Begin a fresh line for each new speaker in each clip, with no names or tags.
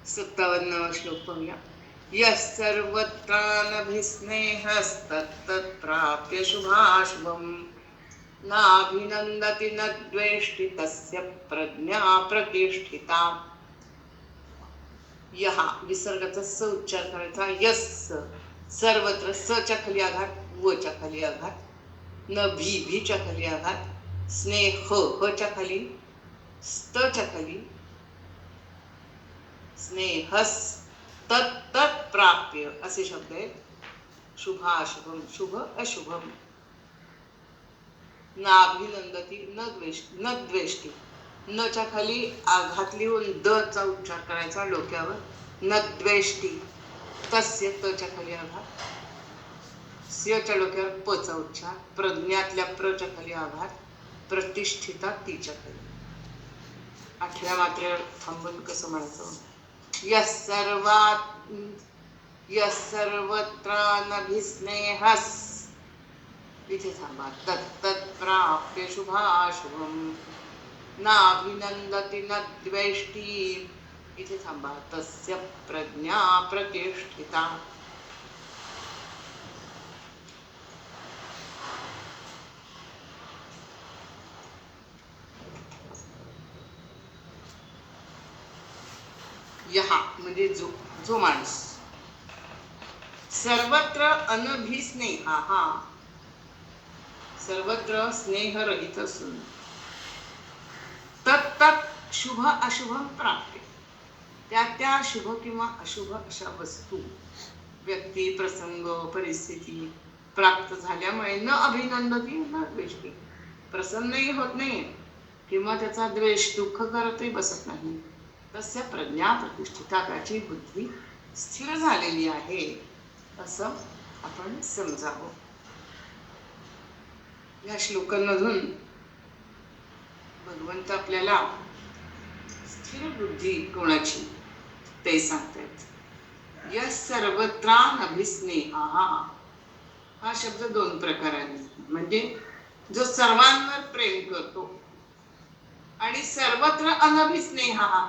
57वा श्लोक पाहूया. यः सर्वत्रानभिस्नेहस्तत्तत्राप्य शुभाशुभम् नाभिनन्दति न द्वेष्टि तस्य प्रज्ञा प्रतिष्ठिता. यहा विसर्गाचा स उच्चार करायचा. यस सर्वत्र स च्या खाली आघात, व च्या खाली आघात, न भी भी च्या खाली आघात, स्नेह ह च्या खाली, स्त च्या खाली, स्नेहस तत् प्राप्य असे शब्द आहेत. शुभाशुभम शुभ अशुभम. नाभिनंदती न द्वेष्टी न च्या खाली आघात लिहून द चा उच्चार करायचा डोक्यावर. न द्वेष्टी तस्य त च्या खाली आघात, स्य च्या डोक्यावर प चा उच्चार, प्रज्ञातल्या प्र च्या खाली आघात, प्रतिष्ठिता ती च्या खाली. 8व्या मात्रेवर थांबून कसं म्हणायचं. यः सर्वत्रानभिस्नेहस् इथे थांबा. तत्तत्प्राप्य शुभाशुभम नाभिनंदति न द्वेष्टी इथे थांबा. तस्य प्रज्ञा प्रतिष्ठिता. यहा म्हणजे जो माणूस सर्वत्र अनभिस्नेहा सर्वत्र स्नेहरहित असून तत् शुभ अशुभम प्राप्य त्या शुभ किंवा अशुभ अशा वस्तू, व्यक्ती, प्रसंग, परिस्थिती प्राप्त झाल्यामुळे न अभिनंदती न द्वेष्टी प्रसन्नही होत नाही किंवा त्याचा द्वेष दुःख करतही बसत नाही. तस्य प्रज्ञा प्रतिष्ठिता त्याची बुद्धी स्थिर झालेली आहे असं आपण समजावं. या श्लोकांमधून भगवंत आपल्याला स्थिर बुद्धी कोणाची ते सांगतायत. यः सर्वत्रानभिस्नेहा हा शब्द 2 प्रकारांनी, म्हणजे जो सर्वांवर प्रेम करतो, आणि सर्वत्र अनभिस्नेहा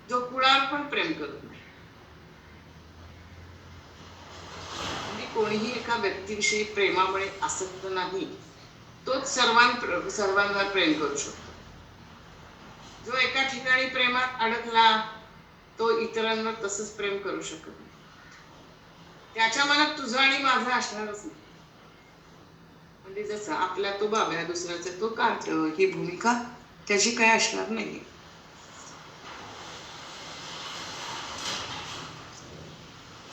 जो कुणावर पण प्रेम करत नाही. म्हणजे कोणीही एका व्यक्तीविषयी प्रेमामुळे आसक्त नाही, तोच सर्वांवर प्रेम करू शकतो. जो एका ठिकाणी प्रेमात अडकला तो इतरांवर तसंच प्रेम करू शकत नाही. त्याच्या मनात तुझं आणि माझं असणारच नाही. म्हणजे जसं आपला तो बाब्या, दुसऱ्याचा तो कार्ट, ही भूमिका त्याची काही असणार नाही.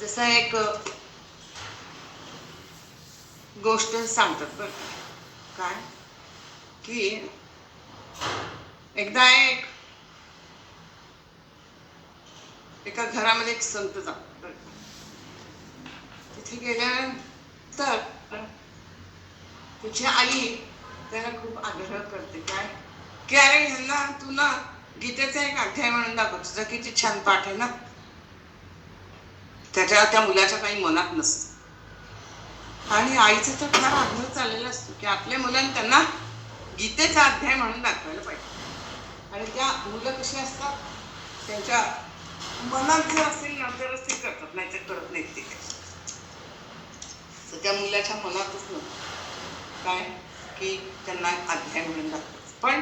जसा एक गोष्ट सांगतात बरं काय की एकदा एका घरामध्ये एक संत जातात. तिथे गेल्यानंतर त्याची आई त्याला खूप आग्रह करते काय की अरे ह्यांना तू ना गीतेचा एक अध्याय म्हणून दाखव, तुझा किती छान पाठ आहे ना. त्या मुलाच्या काही मनात नसतं आणि आईचा तर फार आग्रह चाललेला असतो की आपल्या मुलांना त्यांना गीतेचा अध्याय म्हणून दाखवायला पाहिजे. आणि त्या मुलं कशी असतात, त्यांच्या मनात जर असेल ना तरच ते करतात, नाही तर करत नाहीत ते. तर त्या मुलाच्या मनातच नव्हतं काय की त्यांना अध्याय म्हणून दाखवायचं. पण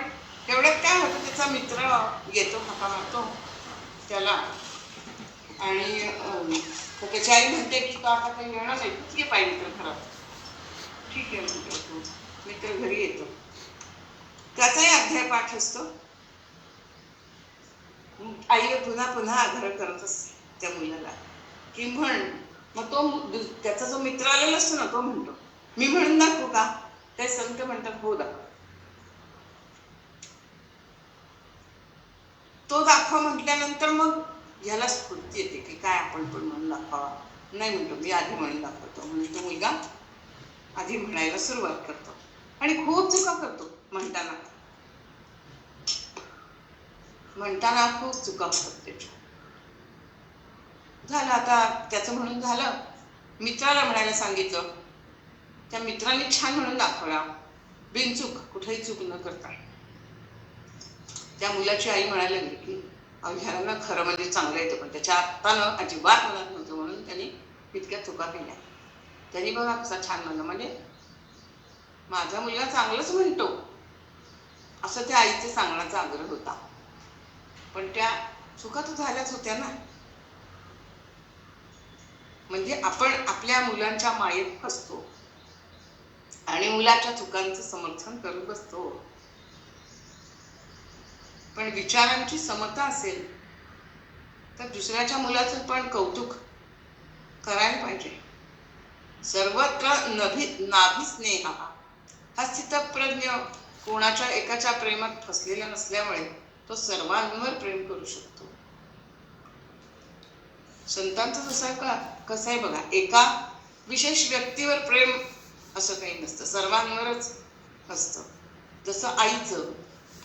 तेवढ्यात काय होतं, त्याचा मित्र येतो, हाका मारतो त्याला, आणि त्याची आई म्हणते की तो आता काही येणार नाही, तूच ये पाहिजे मित्र घरात. ठीक आहे म्हणतो मित्र घरी येतो. त्याचाही अध्याय पाठ असतो. आई पुन्हा पुन्हा आग्रह करत असते त्या मुलाला की म्हण. मग तो त्याचा जो मित्र आलेला असतो ना तो म्हणतो मी म्हणून दाखवू का. ते संत म्हणतात हो दाखव. तो दाखवा म्हटल्यानंतर मग ह्याला स्फूर्ती येते की काय आपण पण म्हणून दाखवा. नाही म्हणतो मी आधी म्हणून दाखवतो. म्हणजे तो मुलगा आधी म्हणायला सुरुवात करतो आणि खूप चुका करतो. म्हणताना खूप चुका होतात त्याच्या. झालं आता त्याचं म्हणून झालं. मित्राला म्हणायला सांगितलं, त्या मित्राने छान म्हणून दाखवला बिनचूक, कुठेही चूक न करता. त्या मुलाची आई म्हणायला लागली की ह्याला खरं म्हणजे चांगलं येतं, पण त्याच्या आत्तानं अजिबात मनात नव्हतं म्हणून त्यांनी इतक्या चुका केल्या. त्यांनी बघा कसा छान म्हणलं, म्हणजे माझा मुलगा चांगलंच म्हणतो असं त्या आईचे सांगण्याचा आग्रह होता. पण त्या चुका तर झाल्याच होत्या ना. म्हणजे आपण आपल्या मुलांच्या मायेत फसतो आणि मुलाच्या चुकांचं समर्थन करत बसतो. पण विचारांची समता असेल तर दुसऱ्याच्या मुलाचं पण कौतुक करायला पाहिजे. सर्वत्र नाभी स्नेह हा स्थितप्रज्ञ कोणाच्या एकाच्या प्रेमात फसलेला नसल्यामुळे तो सर्वांवर प्रेम करू शकतो. संतांचं कसं आहे बघा, एका विशेष व्यक्तीवर प्रेम असं काही नसतं, सर्वांवरच असतं. जसं आईचं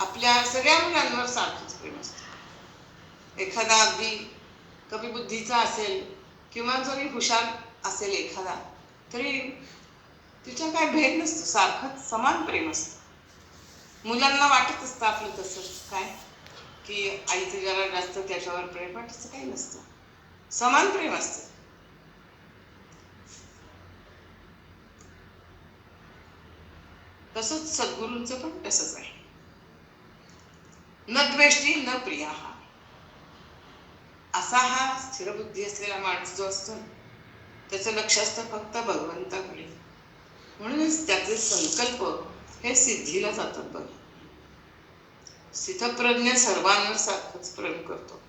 आपल्या सगळ्या मुलांवर सारखंच प्रेम असतं. एखादा अगदी कमी बुद्धीचा असेल किंवा जरी हुशार असेल एखादा, तरी तिच्या काय भेद नसतो, सारखंच समान प्रेम असतं. मुलांना वाटत असतं आपलं तसं काय की आईचं जरा जास्त त्याच्यावर प्रेम, पण तसं काही नसतं, समान प्रेम असतं. तसंच सद्गुरूंचं पण तसंच आहे. न द्वेष्टी न प्रिया असा हा स्थिरबुद्धी असलेला माणूस जो असतो त्याचं लक्ष असतं फक्त भगवंताकडे. म्हणूनच त्याचे संकल्प हे सिद्धीला जातात बघ. स्थितप्रज्ञ सर्वांवर सारखंच प्रेम करतो.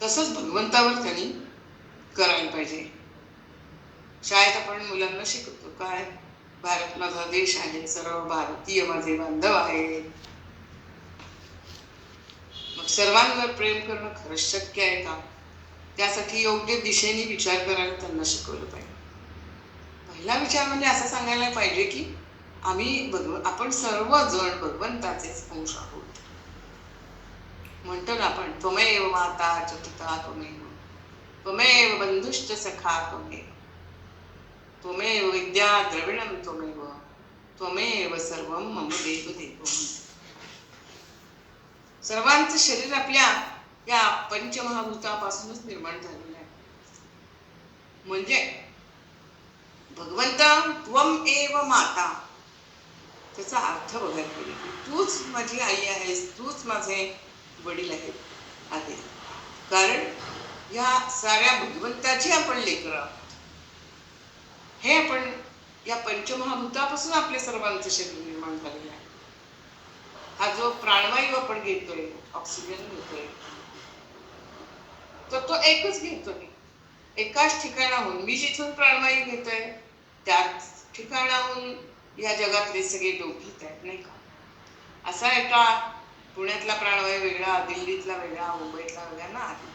तसंच भगवंतावर त्यांनी करायला पाहिजे. शाळेत आपण मुलांना शिकवतो काय, भारत माझा देश आहे, सर्व भारतीय माझे बांधव आहेत. मग सर्वांवर प्रेम करणं खरंच शक्य आहे का? त्यासाठी योग्य दिशेने विचार करायला त्यांना शिकवलं पाहिजे. पहिला विचार म्हणजे असं सांगायला पाहिजे की आपण सर्वजण भगवंताचेच अंश आहोत. म्हणतो ना आपण, त्वमेव माता च पिता त्वमेव, त्वमेव बंधुश्च सखा त्वमेव, त्वमेव विद्या द्रविणं त्वमेव, त्वमेव सर्वं मम देव देव. सर्वांचं शरीर आपल्या या पंचमहाभूतापासूनच निर्माण झालेलं आहे. म्हणजे भगवंता त्वम एव माता, त्याचा अर्थ बघायला पाहिजे की तूच माझी आई आहेस, तूच माझे वडील आहेत. कारण या साऱ्या भगवंताची आपण लेकरं आहोत. हे आपण या पंचमहाभूतापासून आपल्या सर्वांचं शरीर निर्माण झालेलं आहे. हा जो प्राणवायू आपण घेतोय, ऑक्सिजन घेतोय, तर तो एकच घेतोय एकाच ठिकाणाहून. मी जिथून प्राणवायू घेतोय त्याच ठिकाणाहून या जगातले सगळे लोक घेत आहेत, नाही का? असा एका पुण्यातला प्राणवायू वेगळा, दिल्लीतला वेगळा, मुंबईतला वेगळा ना आहे.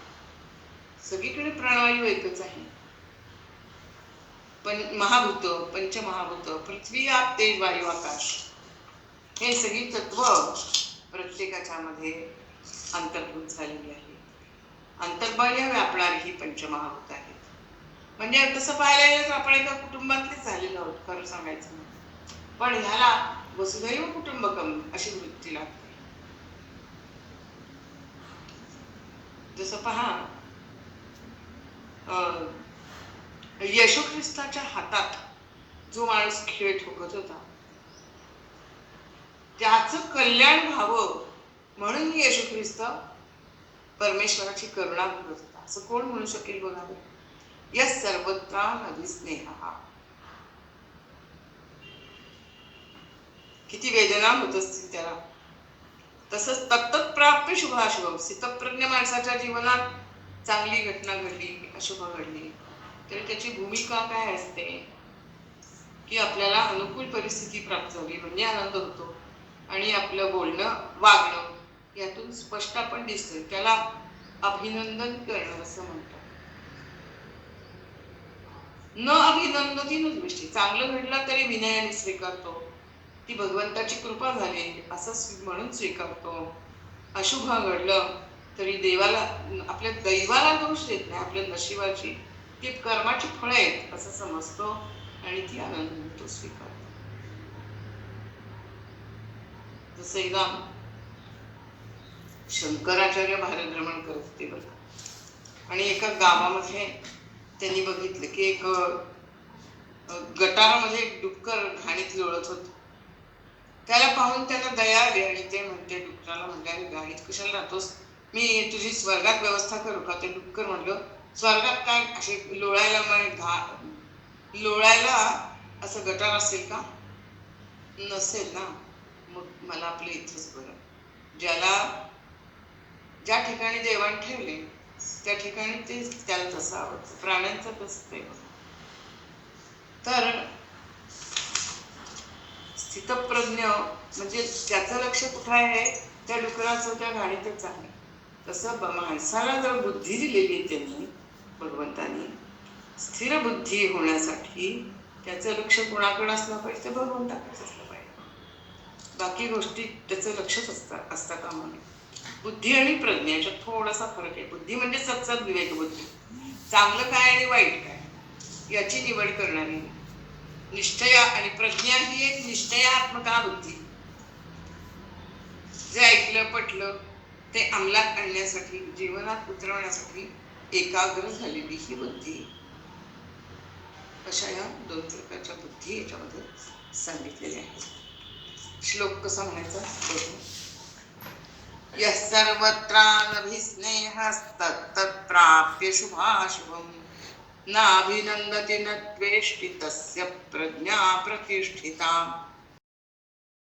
सगळीकडे प्राणवायू एकच आहे. पण महाभूत, पंचमहाभूत, पृथ्वी आप तेज वायू आकाश, हे सगळी तत्व प्रत्येकाच्या मध्ये अंतर्भूत झालेली आहे. अंतर्बाह्य व्यापणारी ही पंचमहाभूत आहेत. म्हणजे तसं पाहायला गेलं तर आपण एका कुटुंबातलेच झालेलो आहोत खरं सांगायचं. पण ह्याला वसुधैव कुटुंबकम अशी वृत्ती लागते. जसं पहा, येशू ख्रिस्ताच्या हातात जो माणूस खेळ ठोकत होता त्याचं कल्याण व्हावं म्हणून येशू ख्रिस्त परमेश्वराची करुणा करत होता, असं कोण म्हणू शकेल बघा. यस सर्वत्र नदी स्नेह, किती वेदना होत असतील त्याला. तसंच तत्तत् प्राप्य शुभाशुभम, स्थितप्रज्ञ माणसाच्या जीवनात चांगली घटना घडली, अशुभ घडली, तर त्याची भूमिका काय असते की आपल्याला अनुकूल परिस्थिती प्राप्त झाली म्हणजे आनंद होतो आणि आपलं बोलणं वागणं यातून स्पष्ट आपण दिसतोय, त्याला अभिनंदन करणं असं म्हणतात. न अभिनंदती न दृष्टी, चांगलं घडलं तरी विनयाने स्वीकारतो, ती भगवंताची कृपा झाली असं म्हणून स्वीकारतो. अशुभ घडलं तरी देवाला, आपल्या दैवाला दोष देत नाही, आपल्या नशिबाची ती कर्माची फळं आहेत असं समजतो आणि ती आनंद तो स्वीकारतो. जसं एकदा शंकराचार्य भारतभ्रमण करत होते बघा. आणि एका गावामध्ये त्यांनी बघितलं की एक गटारामध्ये एक डुक्कर घाणीत लोळत होत. त्याला पाहून त्याला दया आली आणि ते म्हणते डुकराला म्हणले, अरे घाणीत कशाला राहतोस, मी तुझी स्वर्गात व्यवस्था करू का? ते डुक्कर म्हणलं, स्वर्गात काय असे लोळायला असं गटार असेल का? नसेल ना. मग मला आपलं इथंच बरं. ज्या ठिकाणी देवाण ठेवले त्या ठिकाणी ते त्याला तसं आवडतं. प्राण्यांचं तसं ते. तर स्थितप्रज्ञ म्हणजे त्याचं लक्ष कुठं आहे, त्या डुकराचं त्या घाणीतच आहे. तसं माणसाला जर बुद्धी दिलेली आहे त्यांनी, भगवंतानी, स्थिर बुद्धी होण्यासाठी त्याचं लक्ष कोणाकडे असलं पाहिजे, तर भगवंताकडेच असलं पाहिजे. बाकी गोष्टी त्याचं लक्षच असता कामा नये. बुद्धी आणि प्रज्ञा याच्यात थोडासा फरक आहे. बुद्धी म्हणजे सत्सद विवेक बुद्धी, चांगलं काय आणि वाईट काय याची निवड करणारी. निश्चया आणि प्रज्ञा ही एक निश्चयात्मका बुद्धी. जे ऐकलं पटलं ते अंमलात आणण्यासाठी, जीवनात उतरवण्यासाठी एकाग्र झालेली ही बुद्धी. अशा या 2 प्रकारच्या बुद्धी याच्यामध्ये सांगितलेल्या आहेत. श्लोक कसा म्हणायचा? यः सर्वत्रानभिस्नेहस्तत्तत्प्राप्य शुभाशुभम् नाभिनन्दति न द्वेष्टि तस्य प्रज्ञा प्रतिष्ठिता.